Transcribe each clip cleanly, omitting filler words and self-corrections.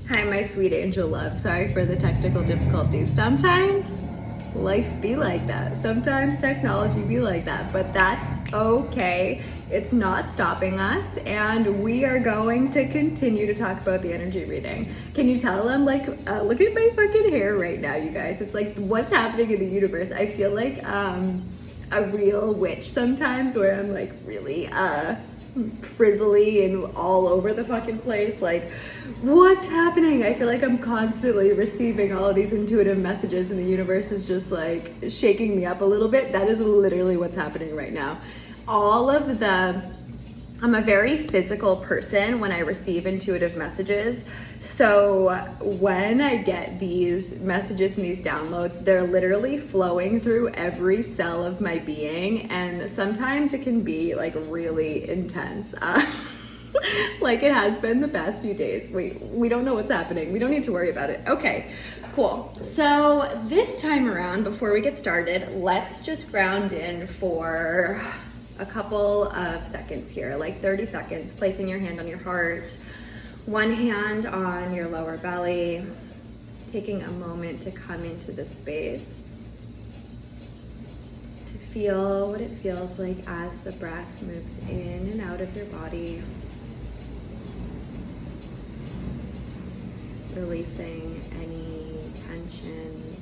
Hi, my sweet angel love. Sorry for the technical difficulties. Sometimes life be like that. Sometimes technology be like that, but that's okay. It's not stopping us, and we are going to continue to talk about the energy reading. Can you tell I'm like, look at my fucking hair right now, you guys. It's like, what's happening in the universe? I feel like a real witch sometimes, where I'm like really frizzly and all over the fucking place. Like, what's happening? I feel like I'm constantly receiving all of these intuitive messages, and the universe is just like shaking me up a little bit. That is literally what's happening right now. I'm a very physical person when I receive intuitive messages. So when I get these messages and these downloads, they're literally flowing through every cell of my being. And sometimes it can be like really intense. Like it has been the past few days. We don't know what's happening. We don't need to worry about it. Okay, cool. So this time around, before we get started, let's just ground in for a couple of seconds here, like 30 seconds, placing your hand on your heart, one hand on your lower belly, taking a moment to come into this space, to feel what it feels like as the breath moves in and out of your body, releasing any tension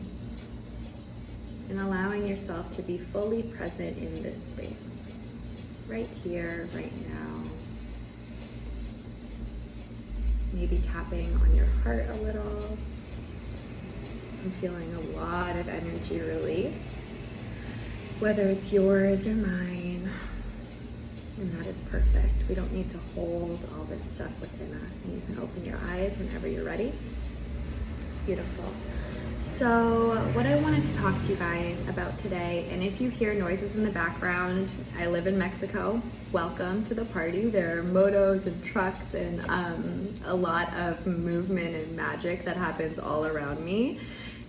and allowing yourself to be fully present in this space. Right here, right now. Maybe tapping on your heart a little. I'm feeling a lot of energy release, whether it's yours or mine, and that is perfect. We don't need to hold all this stuff within us, and you can open your eyes whenever you're ready. Beautiful. So what I wanted to talk to you guys about today, and if you hear noises in the background, I live in Mexico. Welcome to the party. There are motos and trucks and a lot of movement and magic that happens all around me.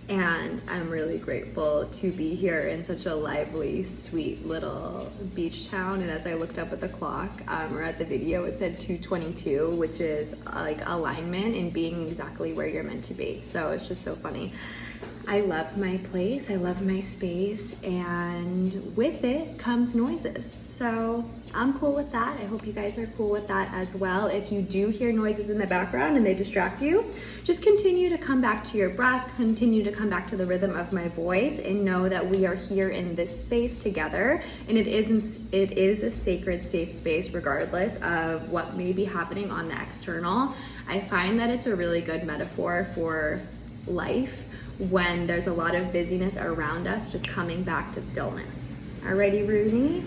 And I'm really grateful to be here in such a lively, sweet little beach town. And as I looked up at the clock, or at the video, it said 2:22, which is like alignment and being exactly where you're meant to be. So it's just so funny. I love my place, I love my space, and with it comes noises. So I'm cool with that. I hope you guys are cool with that as well. If you do hear noises in the background and they distract you, just continue to come back to your breath, continue to come back to the rhythm of my voice, and know that we are here in this space together, and it is a sacred, safe space regardless of what may be happening on the external. I find that it's a really good metaphor for life when there's a lot of busyness around us, just coming back to stillness. Alrighty, Rooney?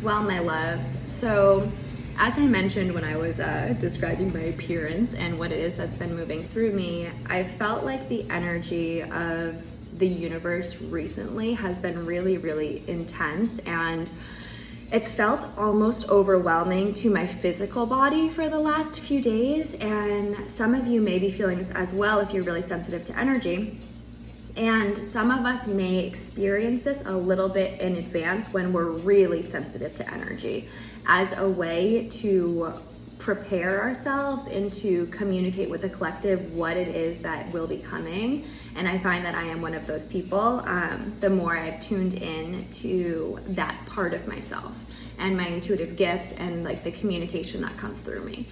Well, my loves, so as I mentioned when I was describing my appearance and what it is that's been moving through me, I felt like the energy of the universe recently has been really, really intense, and it's felt almost overwhelming to my physical body for the last few days. And some of you may be feeling this as well if you're really sensitive to energy. And some of us may experience this a little bit in advance when we're really sensitive to energy, as a way to prepare ourselves and to communicate with the collective what it is that will be coming. And I find that I am one of those people. The more I've tuned in to that part of myself and my intuitive gifts and like the communication that comes through me.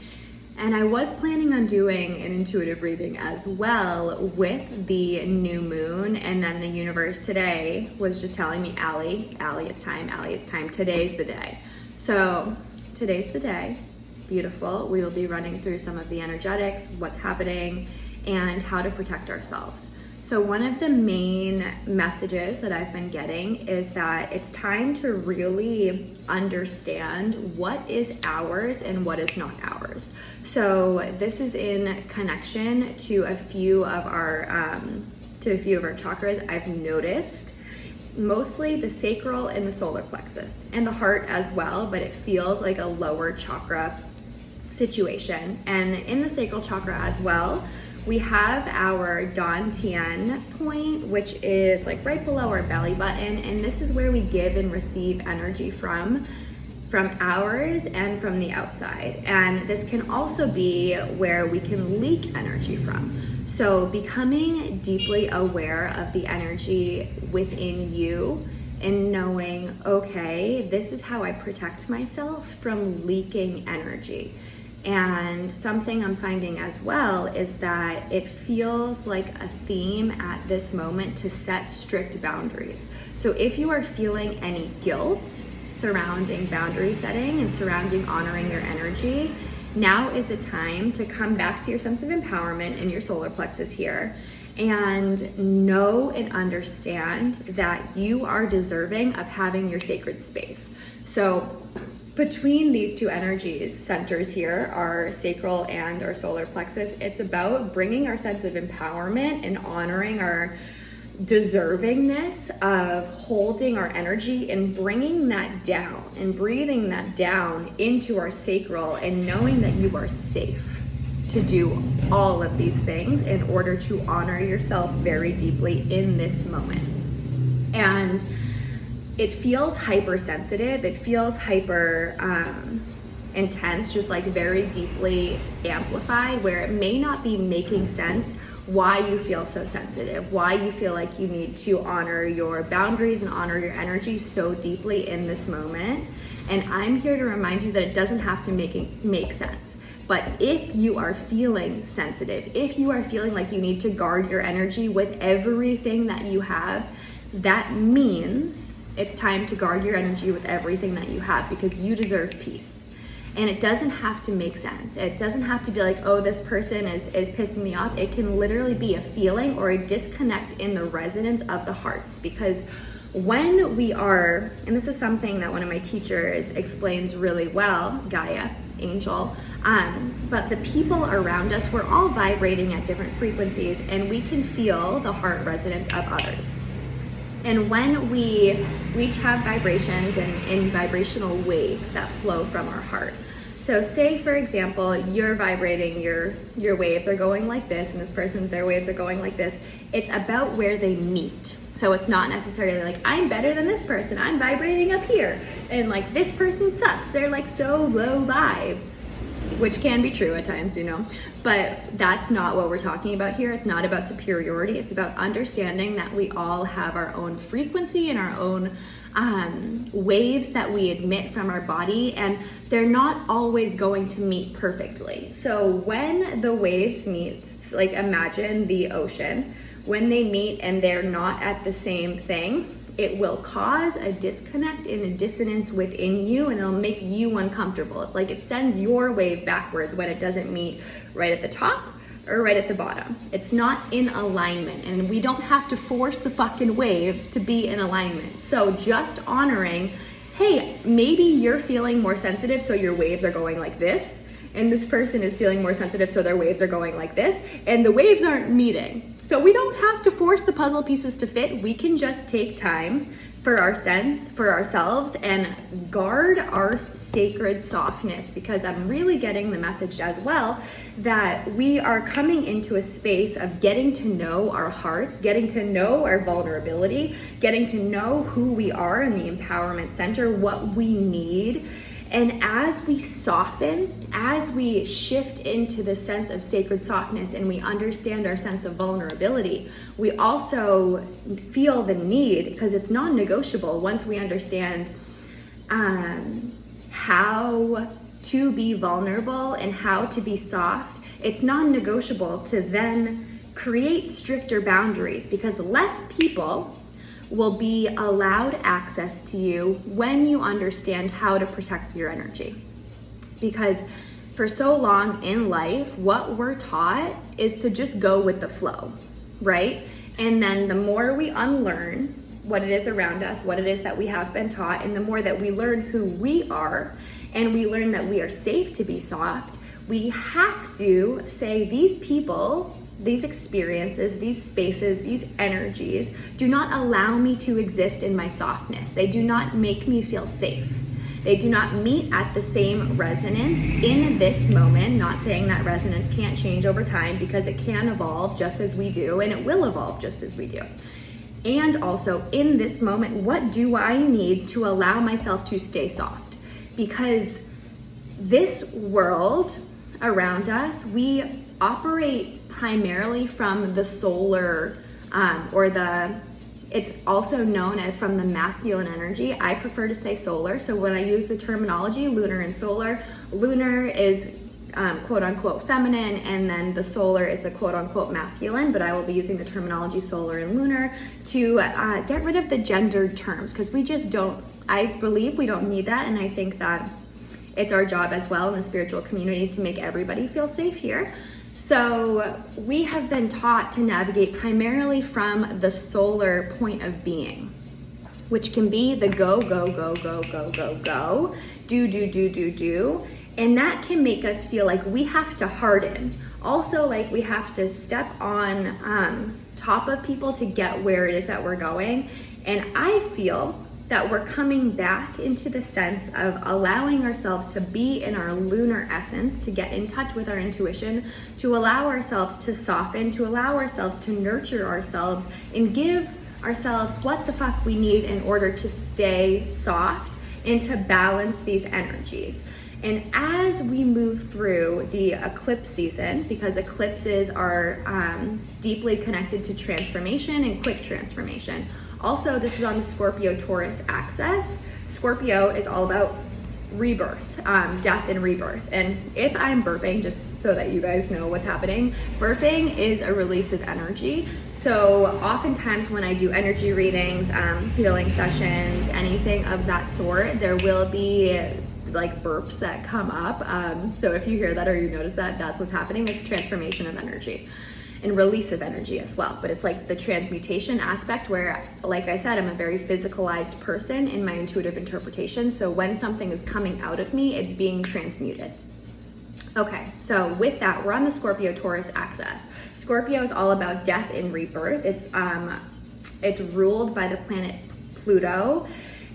And I was planning on doing an intuitive reading as well with the new moon, and then the universe today was just telling me, Allie, it's time, Allie, it's time. Today's the day. So today's the day. Beautiful. We will be running through some of the energetics, what's happening, and how to protect ourselves. So one of the main messages that I've been getting is that it's time to really understand what is ours and what is not ours. So this is in connection to a few of our chakras. I've noticed mostly the sacral and the solar plexus and the heart as well, but it feels like a lower chakra situation. And in the sacral chakra as well, we have our Dantian point, which is like right below our belly button, and this is where we give and receive energy from from ours and from the outside. And this can also be where we can leak energy from. So becoming deeply aware of the energy within you and knowing, okay, this is how I protect myself from leaking energy. And something I'm finding as well is that it feels like a theme at this moment to set strict boundaries. So if you are feeling any guilt surrounding boundary setting and surrounding honoring your energy, now is a time to come back to your sense of empowerment in your solar plexus here and know and understand that you are deserving of having your sacred space. So between these two energies, centers here, our sacral and our solar plexus, it's about bringing our sense of empowerment and honoring our deservingness of holding our energy and bringing that down and breathing that down into our sacral and knowing that you are safe to do all of these things in order to honor yourself very deeply in this moment. And it feels hypersensitive, it feels hyper intense, just like very deeply amplified, where it may not be making sense why you feel so sensitive, why you feel like you need to honor your boundaries and honor your energy so deeply in this moment. And I'm here to remind you that it doesn't have to make sense. But if you are feeling sensitive, if you are feeling like you need to guard your energy with everything that you have, that means it's time to guard your energy with everything that you have, because you deserve peace. And it doesn't have to make sense. It doesn't have to be like, oh, this person is pissing me off. It can literally be a feeling or a disconnect in the resonance of the hearts. Because when we are, and this is something that one of my teachers explains really well, Gaia, Angel, but the people around us, we're all vibrating at different frequencies, and we can feel the heart resonance of others. And when we each have vibrations and vibrational waves that flow from our heart. So say, for example, you're vibrating, your waves are going like this, and this person, their waves are going like this. It's about where they meet. So it's not necessarily like, I'm better than this person, I'm vibrating up here, and like, this person sucks, they're like so low vibe. Which can be true at times, you know, but that's not what we're talking about here. It's not about superiority. It's about understanding that we all have our own frequency and our own waves that we emit from our body, and they're not always going to meet perfectly. So when the waves meet, like imagine the ocean, when they meet and they're not at the same thing, it will cause a disconnect and a dissonance within you, and it'll make you uncomfortable. It's like it sends your wave backwards when it doesn't meet right at the top or right at the bottom. It's not in alignment, and we don't have to force the fucking waves to be in alignment. So just honoring, hey, maybe you're feeling more sensitive, so your waves are going like this, and this person is feeling more sensitive, so their waves are going like this, and the waves aren't meeting. So we don't have to force the puzzle pieces to fit. We can just take time for ourselves and guard our sacred softness, because I'm really getting the message as well that we are coming into a space of getting to know our hearts, getting to know our vulnerability, getting to know who we are in the empowerment center, what we need. And as we soften, as we shift into the sense of sacred softness and we understand our sense of vulnerability, we also feel the need, because it's non-negotiable once we understand how to be vulnerable and how to be soft, it's non-negotiable to then create stricter boundaries, because less people will be allowed access to you when you understand how to protect your energy. Because for so long in life, what we're taught is to just go with the flow, right? And then the more we unlearn what it is around us, what it is that we have been taught, and the more that we learn who we are, and we learn that we are safe to be soft, we have to say, these people, these experiences, these spaces, these energies do not allow me to exist in my softness. They do not make me feel safe. They do not meet at the same resonance in this moment. Not saying that resonance can't change over time, because it can evolve just as we do, and it will evolve just as we do. And also in this moment, what do I need to allow myself to stay soft? because this world around us, we operate primarily from the solar, it's also known as from the masculine energy. I prefer to say solar. So when I use the terminology lunar and solar, lunar is quote unquote feminine, and then the solar is the quote unquote masculine, but I will be using the terminology solar and lunar to get rid of the gendered terms, because we just don't, I believe we don't need that, and I think that it's our job as well in the spiritual community to make everybody feel safe here. So we have been taught to navigate primarily from the solar point of being, which can be the go, go, go, go, go, go, go, do. And that can make us feel like we have to harden. Also, like we have to step on top of people to get where it is that we're going. And I feel that we're coming back into the sense of allowing ourselves to be in our lunar essence, to get in touch with our intuition, to allow ourselves to soften, to allow ourselves to nurture ourselves and give ourselves what the fuck we need in order to stay soft and to balance these energies. And as we move through the eclipse season, because eclipses are deeply connected to transformation and quick transformation. Also, this is on the Scorpio-Taurus axis. Scorpio is all about rebirth, death and rebirth. And if I'm burping, just so that you guys know what's happening, burping is a release of energy. So oftentimes when I do energy readings, healing sessions, anything of that sort, there will be like burps that come up. So if you hear that or you notice that, that's what's happening. It's transformation of energy and release of energy as well. But it's like the transmutation aspect where, like I said, I'm a very physicalized person in my intuitive interpretation. So when something is coming out of me, it's being transmuted. Okay, so with that, we're on the Scorpio-Taurus axis. Scorpio is all about death and rebirth. It's ruled by the planet Pluto.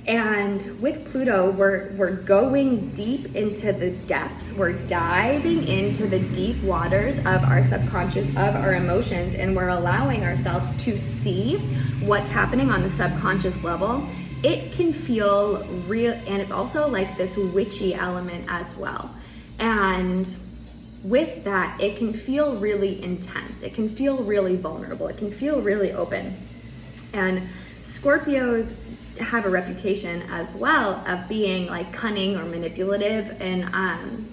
And with Pluto, we're going deep into the depths. We're diving into the deep waters of our subconscious, of our emotions, and we're allowing ourselves to see what's happening on the subconscious level. It can feel real, and it's also like this witchy element as well. And with that, it can feel really intense. It can feel really vulnerable. It can feel really open. And Scorpios have a reputation as well of being like cunning or manipulative, and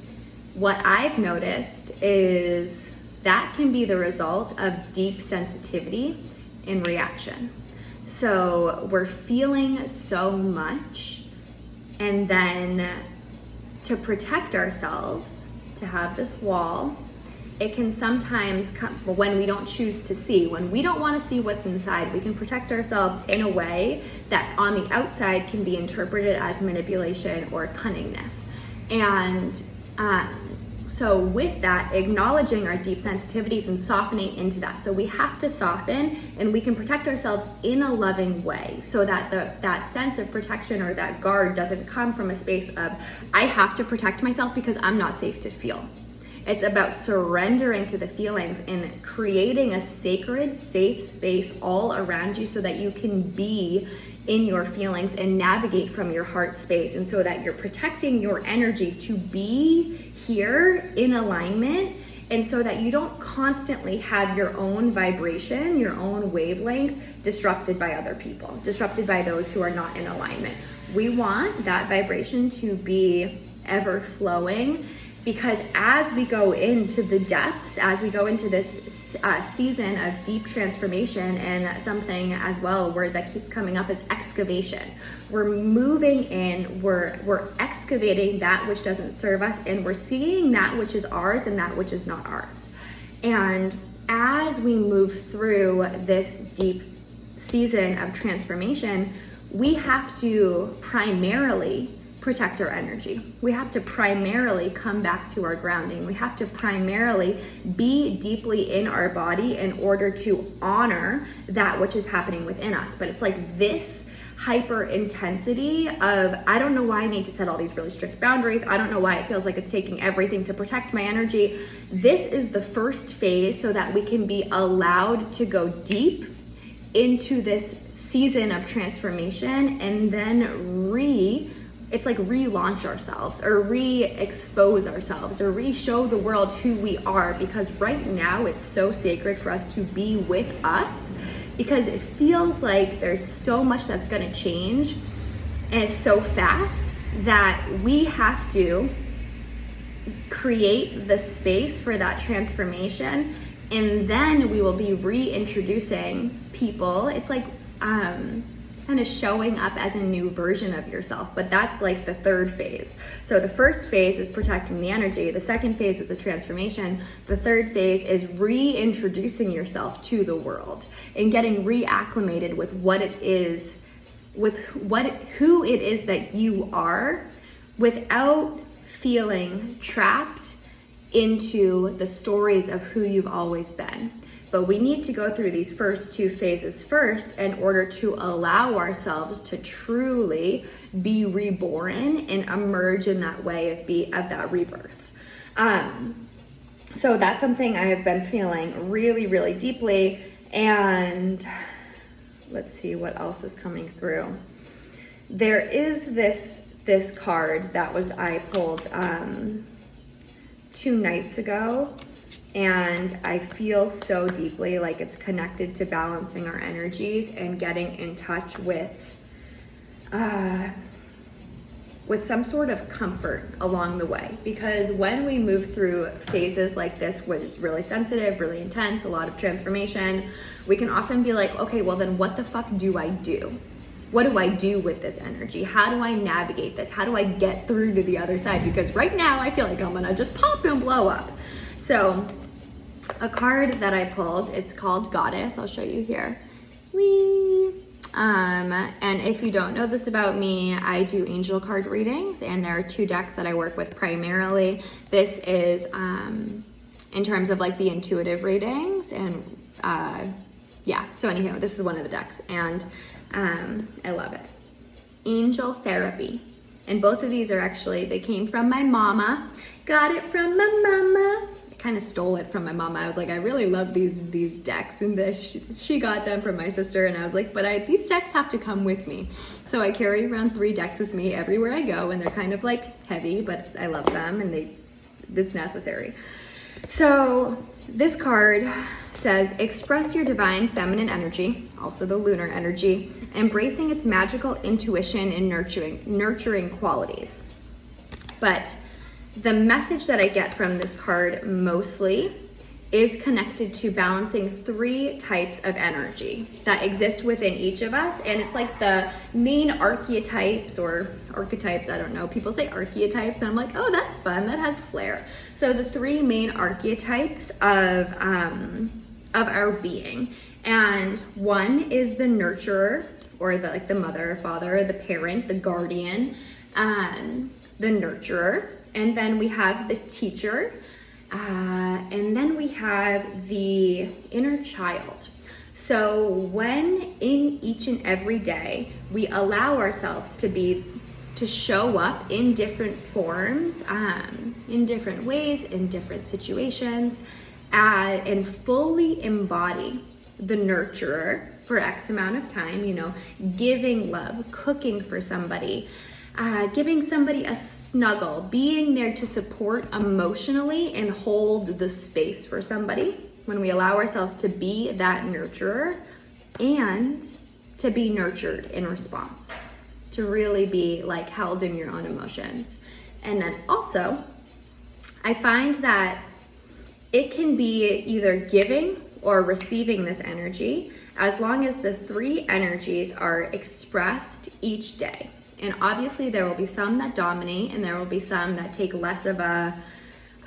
what I've noticed is that can be the result of deep sensitivity and reaction. So we're feeling so much, and then to protect ourselves, to have this wall, it can sometimes come when we don't choose to see, when we don't want to see what's inside. We can protect ourselves in a way that on the outside can be interpreted as manipulation or cunningness. And so with that, acknowledging our deep sensitivities and softening into that. So we have to soften, and we can protect ourselves in a loving way so that that sense of protection or that guard doesn't come from a space of, I have to protect myself because I'm not safe to feel. It's about surrendering to the feelings and creating a sacred, safe space all around you so that you can be in your feelings and navigate from your heart space, and so that you're protecting your energy to be here in alignment, and so that you don't constantly have your own vibration, your own wavelength disrupted by other people, disrupted by those who are not in alignment. We want that vibration to be ever flowing, because as we go into the depths, as we go into this season of deep transformation, and something as well word that keeps coming up is excavation. We're moving in, we're excavating that which doesn't serve us, and we're seeing that which is ours and that which is not ours. And as we move through this deep season of transformation, we have to primarily protect our energy. We have to primarily come back to our grounding. We have to primarily be deeply in our body in order to honor that which is happening within us. But it's like this hyper intensity of, I don't know why I need to set all these really strict boundaries. I don't know why it feels like it's taking everything to protect my energy. This is the first phase so that we can be allowed to go deep into this season of transformation and then it's like relaunch ourselves or re-expose ourselves or re-show the world who we are, because right now it's so sacred for us to be with us, because it feels like there's so much that's going to change and it's so fast that we have to create the space for that transformation, and then we will be reintroducing people. It's like kind of showing up as a new version of yourself, but that's like the third phase. So the first phase is protecting the energy, the second phase is the transformation, the third phase is reintroducing yourself to the world and getting reacclimated with what it is, with who it is that you are, without feeling trapped into the stories of who you've always been. But we need to go through these first two phases first in order to allow ourselves to truly be reborn and emerge in that way of that rebirth. So that's something I have been feeling really, really deeply. And let's see what else is coming through. There is this card that I pulled 2 nights ago, and I feel so deeply like it's connected to balancing our energies and getting in touch with some sort of comfort along the way. Because when we move through phases like this, which is really sensitive, really intense, a lot of transformation, we can often be like, okay, well then what the fuck do I do? What do I do with this energy? How do I navigate this? How do I get through to the other side? Because right now I feel like I'm gonna just pop and blow up. So a card that I pulled, it's called Goddess. I'll show you here. Whee! And if you don't know this about me, I do angel card readings, and there are 2 decks that I work with primarily. This is in terms of like the intuitive readings, and yeah, so anyhow, this is one of the decks, and I love it. Angel Therapy. And both of these are actually, they came from my mama. Got it from my mama. I kind of stole it from my mama. I was like, I really love these decks, and she got them from my sister, and I was like, but these decks have to come with me. So I carry around 3 decks with me everywhere I go, and they're kind of like heavy, but I love them, and it's necessary. So this card says, express your divine feminine energy, also the lunar energy, embracing its magical intuition and nurturing qualities. But the message that I get from this card mostly is connected to balancing 3 types of energy that exist within each of us. And it's like the main archetypes or archetypes, I don't know. People say archetypes, and I'm like, oh, that's fun. That has flair. So the 3 main archetypes of our being. And one is the nurturer, or the mother, father, the parent, the guardian, the nurturer. And then we have the teacher, and then we have the inner child. So when in each and every day we allow ourselves to show up in different forms, in different ways, in different situations, and fully embody the nurturer for X amount of time, giving love, cooking for somebody, giving somebody a snuggle, being there to support emotionally and hold the space for somebody. When we allow ourselves to be that nurturer and to be nurtured in response, to really be like held in your own emotions. And then also, I find that it can be either giving or receiving this energy, as long as the 3 energies are expressed each day. And obviously there will be some that dominate, and there will be some that take less of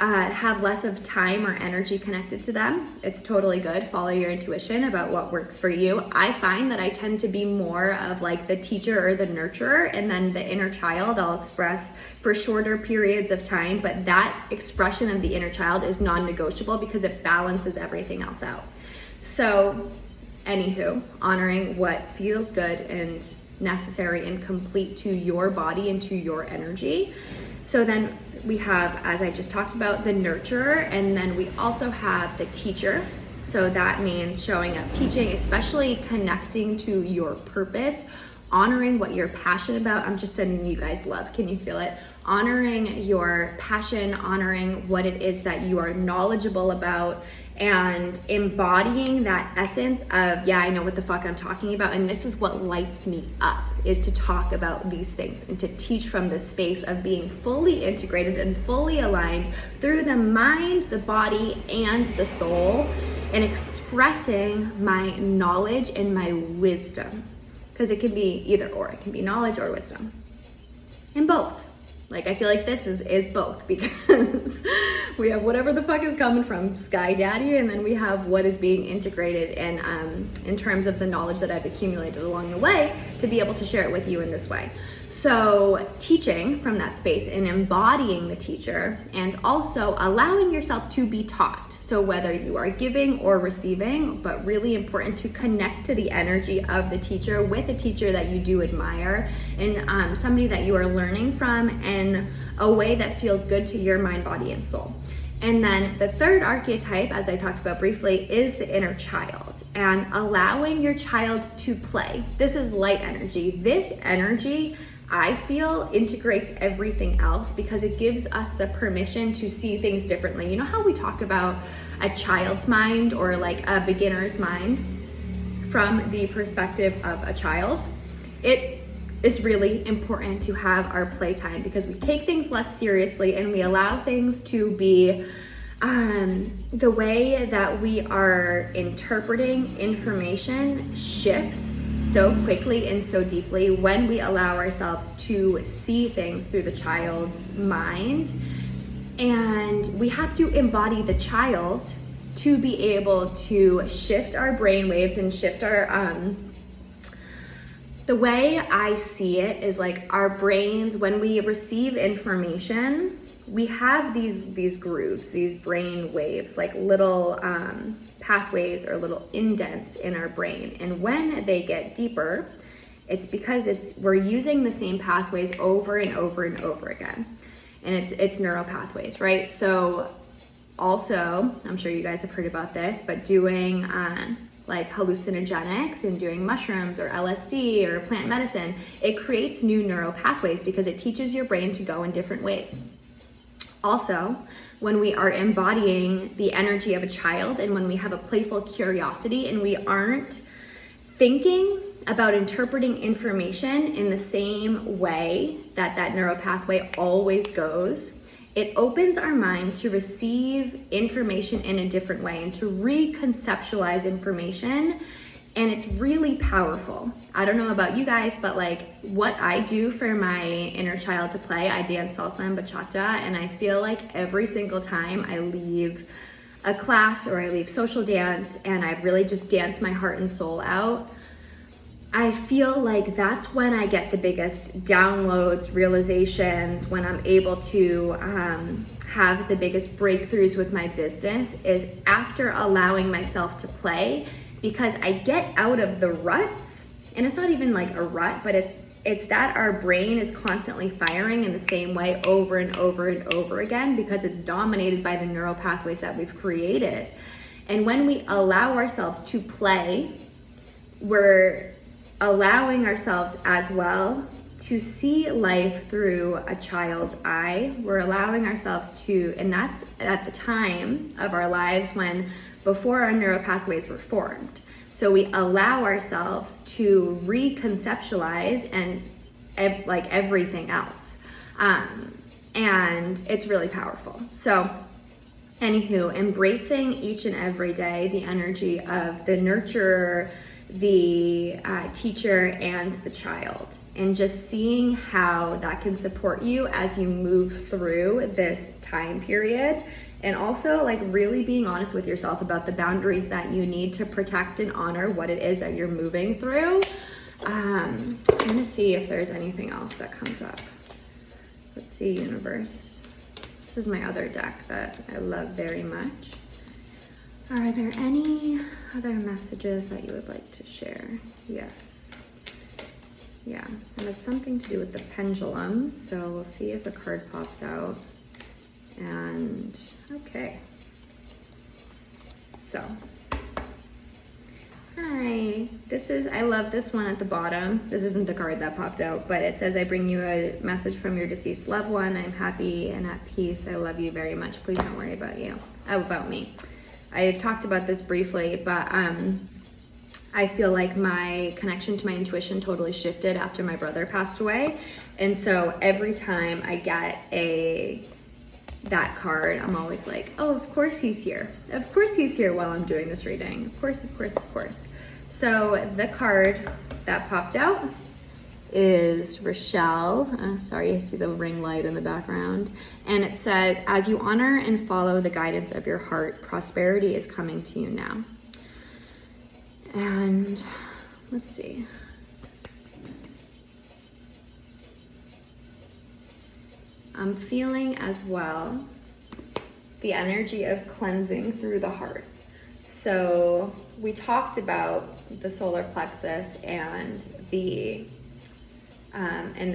have less of time or energy connected to them. It's totally good. Follow your intuition about what works for you. I find that I tend to be more of like the teacher or the nurturer, and then the inner child I'll express for shorter periods of time, but that expression of the inner child is non-negotiable because it balances everything else out. So anywho, honoring what feels good and necessary and complete to your body and to your energy. So then we have, as I just talked about, the nurturer, and then we also have the teacher. So that means showing up, teaching, especially connecting to your purpose honoring what you're passionate about. I'm just sending you guys love. Can you feel it? Honoring your passion, honoring what it is that you are knowledgeable about, and embodying that essence of, yeah, I know what the fuck I'm talking about, and this is what lights me up, is to talk about these things and to teach from the space of being fully integrated and fully aligned through the mind, the body, and the soul, and expressing my knowledge and my wisdom. Because it can be either or. It can be knowledge or wisdom. And both. Like, I feel like this is both, because we have whatever the fuck is coming from Sky Daddy, and then we have what is being integrated in terms of the knowledge that I've accumulated along the way to be able to share it with you in this way. So teaching from that space and embodying the teacher, and also allowing yourself to be taught. So whether you are giving or receiving, but really important to connect to the energy of the teacher with a teacher that you do admire, and somebody that you are learning from in a way that feels good to your mind, body, and soul. And then the third archetype, as I talked about briefly, is the inner child, and allowing your child to play. This is light energy. This energy, I feel, integrates everything else because it gives us the permission to see things differently. You know how we talk about a child's mind, or like a beginner's mind from the perspective of a child? It is really important to have our playtime, because we take things less seriously and we allow things to be the way that we are interpreting information shifts so quickly and so deeply when we allow ourselves to see things through the child's mind. And we have to embody the child to be able to shift our brain waves and shift our the way I see it is like our brains, when we receive information, we have these grooves, these brain waves, like little pathways or little indents in our brain. And when they get deeper, it's because we're using the same pathways over and over and over again. And it's neural pathways, right? So also, I'm sure you guys have heard about this, but doing like hallucinogenics and doing mushrooms or LSD or plant medicine, it creates new neural pathways because it teaches your brain to go in different ways. Also, when we are embodying the energy of a child, and when we have a playful curiosity and we aren't thinking about interpreting information in the same way that neural pathway always goes, it opens our mind to receive information in a different way and to reconceptualize information. And it's really powerful. I don't know about you guys, but like what I do for my inner child to play, I dance salsa and bachata, and I feel like every single time I leave a class or I leave social dance and I've really just danced my heart and soul out, I feel like that's when I get the biggest downloads, realizations, when I'm able to have the biggest breakthroughs with my business, is after allowing myself to play, because I get out of the ruts. And it's not even like a rut, but it's that our brain is constantly firing in the same way over and over and over again, because it's dominated by the neural pathways that we've created. And when we allow ourselves to play, we're allowing ourselves as well to see life through a child's eye. We're allowing ourselves to, and that's at the time of our lives when before our neural pathways were formed. So we allow ourselves to reconceptualize and like everything else. And it's really powerful. So anywho, embracing each and every day the energy of the nurturer, the teacher, and the child, and just seeing how that can support you as you move through this time period. And also like really being honest with yourself about the boundaries that you need to protect and honor what it is that you're moving through. I'm gonna see if there's anything else that comes up. Let's see, universe. This is my other deck that I love very much. Are there any other messages that you would like to share? Yes. Yeah, and it's something to do with the pendulum. So we'll see if a card pops out. And okay. So Hi, I love this one at the bottom. This isn't the card that popped out, but it says, I bring you a message from your deceased loved one. I'm happy and at peace. I love you very much. Please don't worry about me. I talked about this briefly, but I feel like my connection to my intuition totally shifted after my brother passed away. And so every time I get that card, I'm always like, oh, of course he's here. Of course he's here while I'm doing this reading. Of course, of course, of course. So the card that popped out is Rochelle. Sorry, I see the ring light in the background. And it says, as you honor and follow the guidance of your heart, prosperity is coming to you now. And let's see. I'm feeling as well the energy of cleansing through the heart. So we talked about the solar plexus and the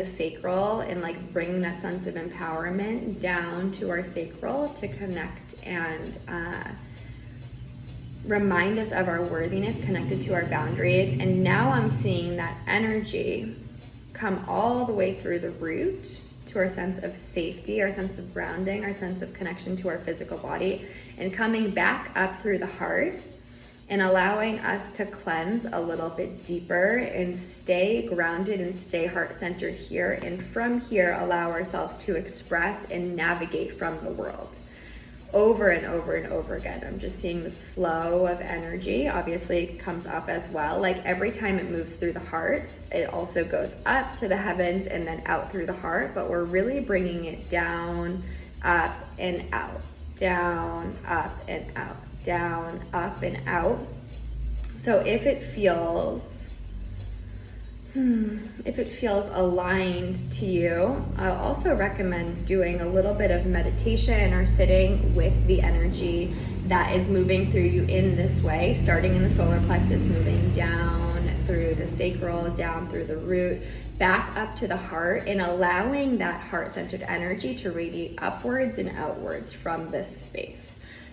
sacral, and like bringing that sense of empowerment down to our sacral to connect and remind us of our worthiness connected to our boundaries. And now I'm seeing that energy come all the way through the root to our sense of safety, our sense of grounding, our sense of connection to our physical body, and coming back up through the heart and allowing us to cleanse a little bit deeper and stay grounded and stay heart-centered here. And from here, allow ourselves to express and navigate from the world. Over and over and over again. I'm just seeing this flow of energy. Obviously it comes up as well. Like every time it moves through the heart, it also goes up to the heavens and then out through the heart, but we're really bringing it down, up and out, down, up and out, down, up and out. So if it feels aligned to you, I'll also recommend doing a little bit of meditation or sitting with the energy that is moving through you in this way, starting in the solar plexus, moving down through the sacral, down through the root, back up to the heart, and allowing that heart-centered energy to radiate upwards and outwards from this space.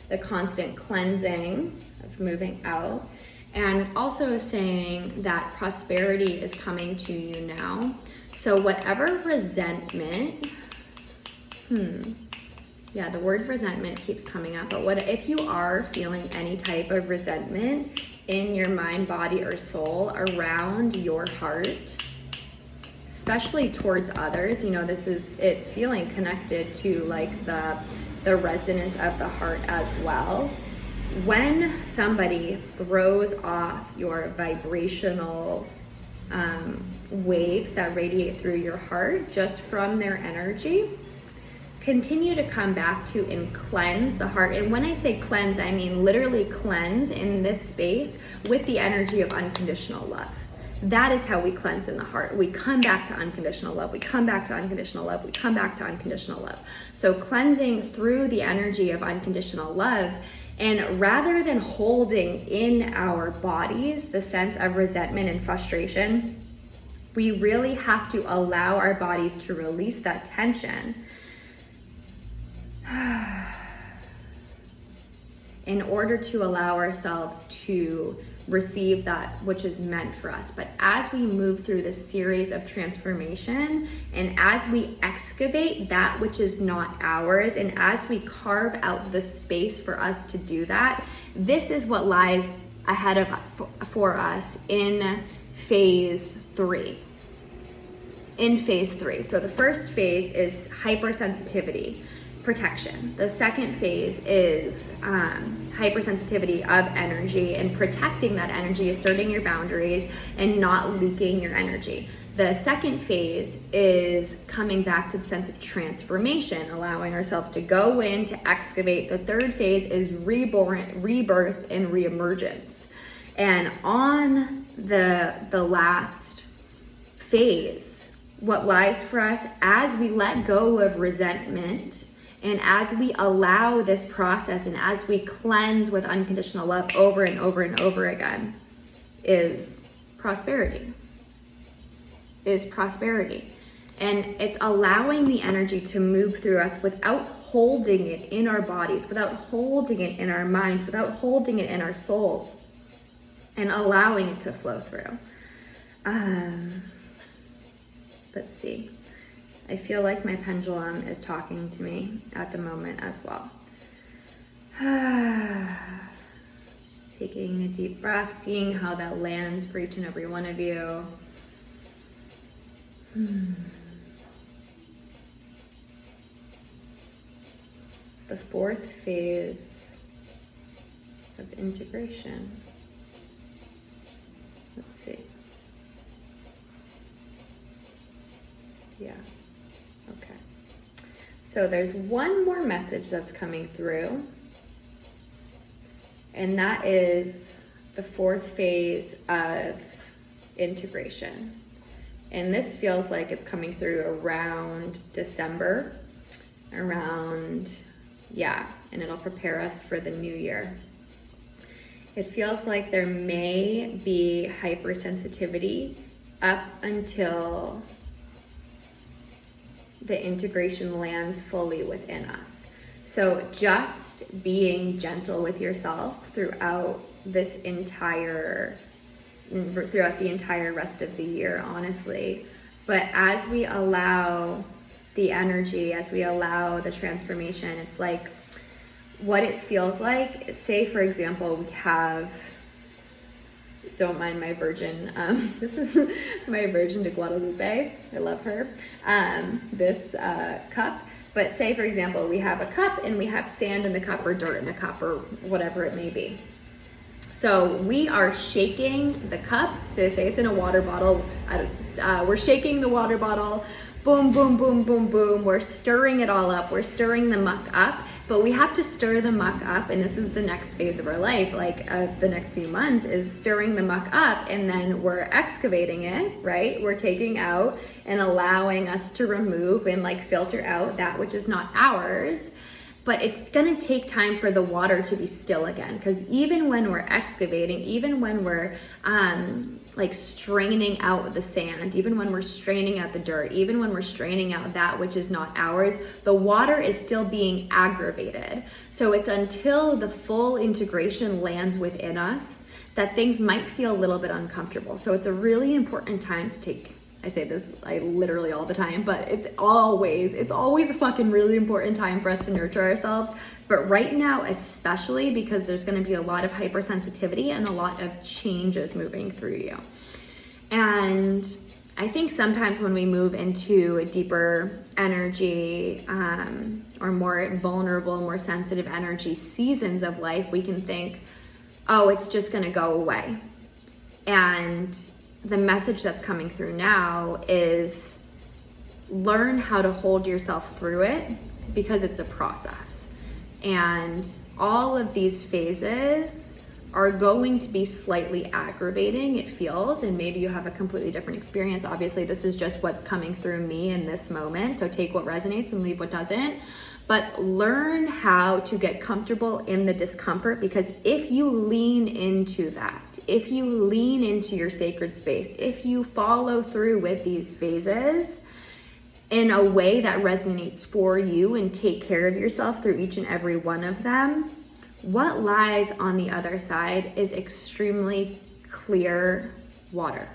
The constant cleansing of moving out. And also saying that prosperity is coming to you now. So whatever resentment, the word resentment keeps coming up, but what if you are feeling any type of resentment in your mind, body, or soul around your heart, especially towards others, it's feeling connected to like the resonance of the heart as well. When somebody throws off your vibrational waves that radiate through your heart just from their energy, continue to come back to and cleanse the heart. And when I say cleanse, I mean literally cleanse in this space with the energy of unconditional love. That is how we cleanse in the heart. We come back to unconditional love. We come back to unconditional love. We come back to unconditional love. So cleansing through the energy of unconditional love. And rather than holding in our bodies the sense of resentment and frustration, we really have to allow our bodies to release that tension in order to allow ourselves to receive that which is meant for us. But as we move through this series of transformation, and as we excavate that which is not ours, and as we carve out the space for us to do that, this is what lies ahead of for us in phase 3. So the first phase is hypersensitivity, protection. The second phase is hypersensitivity of energy and protecting that energy, asserting your boundaries and not leaking your energy. The second phase is coming back to the sense of transformation, allowing ourselves to go in to excavate. The third phase is rebirth and reemergence. And on the last phase, what lies for us as we let go of resentment and as we allow this process and as we cleanse with unconditional love over and over and over again is prosperity. And it's allowing the energy to move through us without holding it in our bodies, without holding it in our minds, without holding it in our souls. and allowing it to flow through. Let's see. I feel like my pendulum is talking to me at the moment as well. Just taking a deep breath, seeing how that lands for each and every one of you. The fourth phase of integration. Let's see. Yeah. Okay. So there's one more message that's coming through, and that is the fourth phase of integration. And this feels like it's coming through around December, and it'll prepare us for the new year. It feels like there may be hypersensitivity up until the integration lands fully within us. So just being gentle with yourself throughout the entire rest of the year, honestly. But as we allow the energy, as we allow the transformation, it's like what it feels like. Say, for example, we have, don't mind my Virgin, this is my Virgin de Guadalupe, I love her, this cup. But say, for example, we have a cup and we have sand in the cup or dirt in the cup or whatever it may be. So we are shaking the cup. So say it's in a water bottle. We're shaking the water bottle. Boom, boom, boom, boom, boom. We're stirring it all up. We're stirring the muck up. But we have to stir the muck up. And this is the next phase of our life. Like the next few months is stirring the muck up. And then we're excavating it, right? We're taking out and allowing us to remove and like filter out that which is not ours. But it's gonna take time for the water to be still again. Because even when we're excavating, even when we're like straining out the sand, even when we're straining out the dirt, even when we're straining out that which is not ours, the water is still being aggravated. So it's until the full integration lands within us that things might feel a little bit uncomfortable. So it's a really important time to take, I say this literally all the time, but it's always a fucking really important time for us to nurture ourselves. But right now, especially because there's gonna be a lot of hypersensitivity and a lot of changes moving through you. And I think sometimes when we move into a deeper energy or more vulnerable, more sensitive energy seasons of life, we can think, oh, it's just gonna go away. And the message that's coming through now is learn how to hold yourself through it, because it's a process. And all of these phases are going to be slightly aggravating, it feels, and maybe you have a completely different experience. Obviously, this is just what's coming through me in this moment, so take what resonates and leave what doesn't. But learn how to get comfortable in the discomfort, because if you lean into that, if you lean into your sacred space, if you follow through with these phases in a way that resonates for you and take care of yourself through each and every one of them, what lies on the other side is extremely clear water.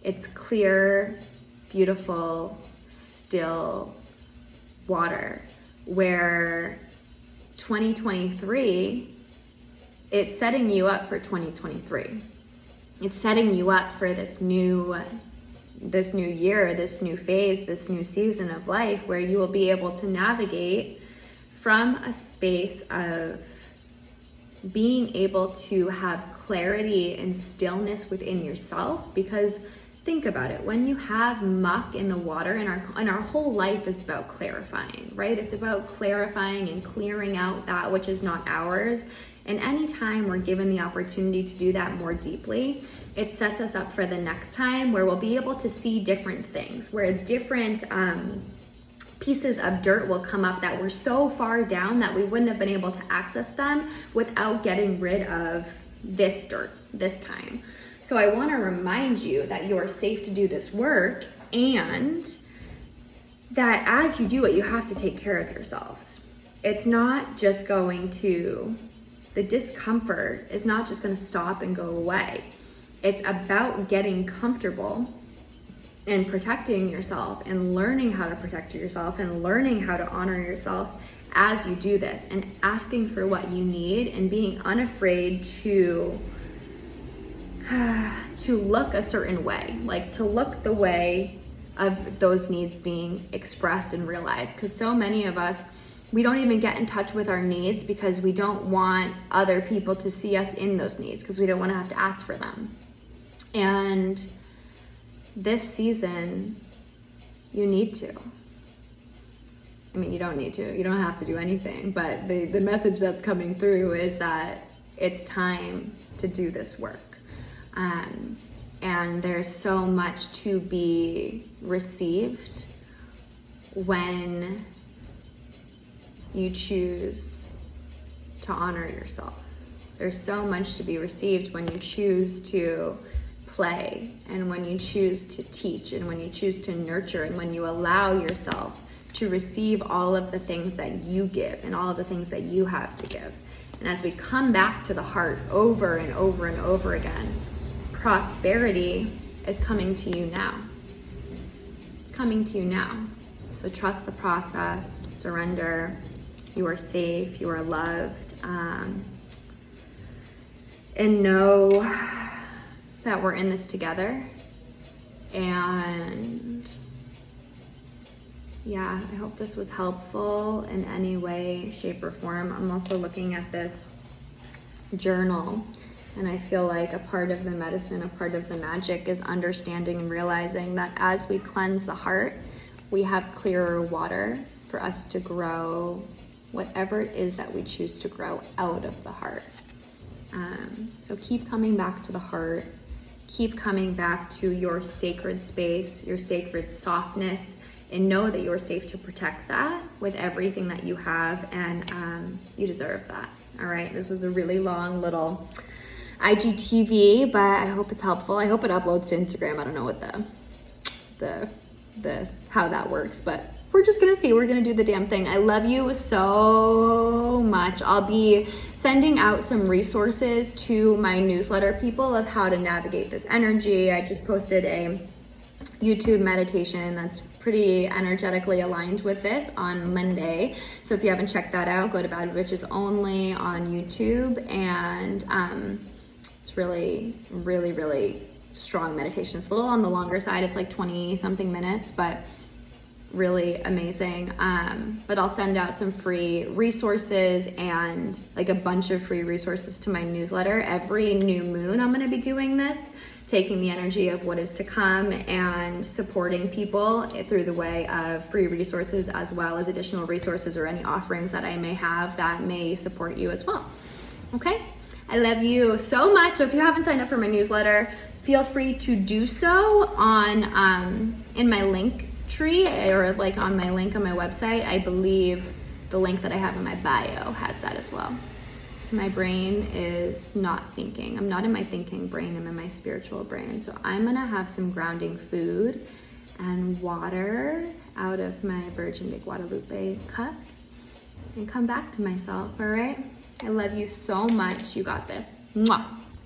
It's clear, beautiful, still water, where 2023, it's setting you up for 2023. It's setting you up for this new year, this new phase, this new season of life, where you will be able to navigate from a space of being able to have clarity and stillness within yourself. Because think about it, when you have muck in the water, and our whole life is about clarifying, right? It's about clarifying and clearing out that which is not ours. And anytime we're given the opportunity to do that more deeply, it sets us up for the next time, where we'll be able to see different things, where different pieces of dirt will come up that were so far down that we wouldn't have been able to access them without getting rid of this dirt this time. So I want to remind you that you are safe to do this work, and that as you do it, you have to take care of yourselves. It's not just going to the discomfort is not just going to stop and go away. It's about getting comfortable and protecting yourself and learning how to protect yourself and learning how to honor yourself as you do this, and asking for what you need and being unafraid to look a certain way, like to look the way of those needs being expressed and realized. Because so many of us, we don't even get in touch with our needs because we don't want other people to see us in those needs, because we don't want to have to ask for them. And this season, you need to. I mean, you don't need to. You don't have to do anything. But the message that's coming through is that it's time to do this work. And there's so much to be received when you choose to honor yourself. There's so much to be received when you choose to play, and when you choose to teach, and when you choose to nurture, and when you allow yourself to receive all of the things that you give and all of the things that you have to give. And as we come back to the heart over and over and over again, prosperity is coming to you now. It's coming to you now. So trust the process, surrender. You are safe, you are loved, and know that we're in this together. And yeah, I hope this was helpful in any way, shape, or form. I'm also looking at this journal, and I feel like a part of the medicine, a part of the magic is understanding and realizing that as we cleanse the heart, we have clearer water for us to grow whatever it is that we choose to grow out of the heart. So keep coming back to the heart. Keep coming back to your sacred space, your sacred softness, and know that you're safe to protect that with everything that you have, and you deserve that. All right, this was a really long little IGTV, but I hope it's helpful. I hope it uploads to Instagram. I don't know what the how that works, but we're just gonna see. We're gonna do the damn thing. I love you so much. I'll be sending out some resources to my newsletter people of how to navigate this energy. I just posted a YouTube meditation that's pretty energetically aligned with this on Monday. So if you haven't checked that out, go to Bad Bitches Only on YouTube, and it's really, really, really strong meditation. It's a little on the longer side. It's like 20 something minutes, but really amazing. But I'll send out some free resources and like a bunch of free resources to my newsletter. Every new moon I'm going to be doing this, taking the energy of what is to come and supporting people through the way of free resources, as well as additional resources or any offerings that I may have that may support you as well. Okay? I love you so much. So if you haven't signed up for my newsletter, feel free to do so on in my link tree, or like on my link on my website. I believe the link that I have in my bio has that as well. My brain is not thinking. I'm not in my thinking brain, I'm in my spiritual brain. So I'm gonna have some grounding food and water out of my Virgin de Guadalupe cup and come back to myself, all right? I love you so much. You got this. Mwah.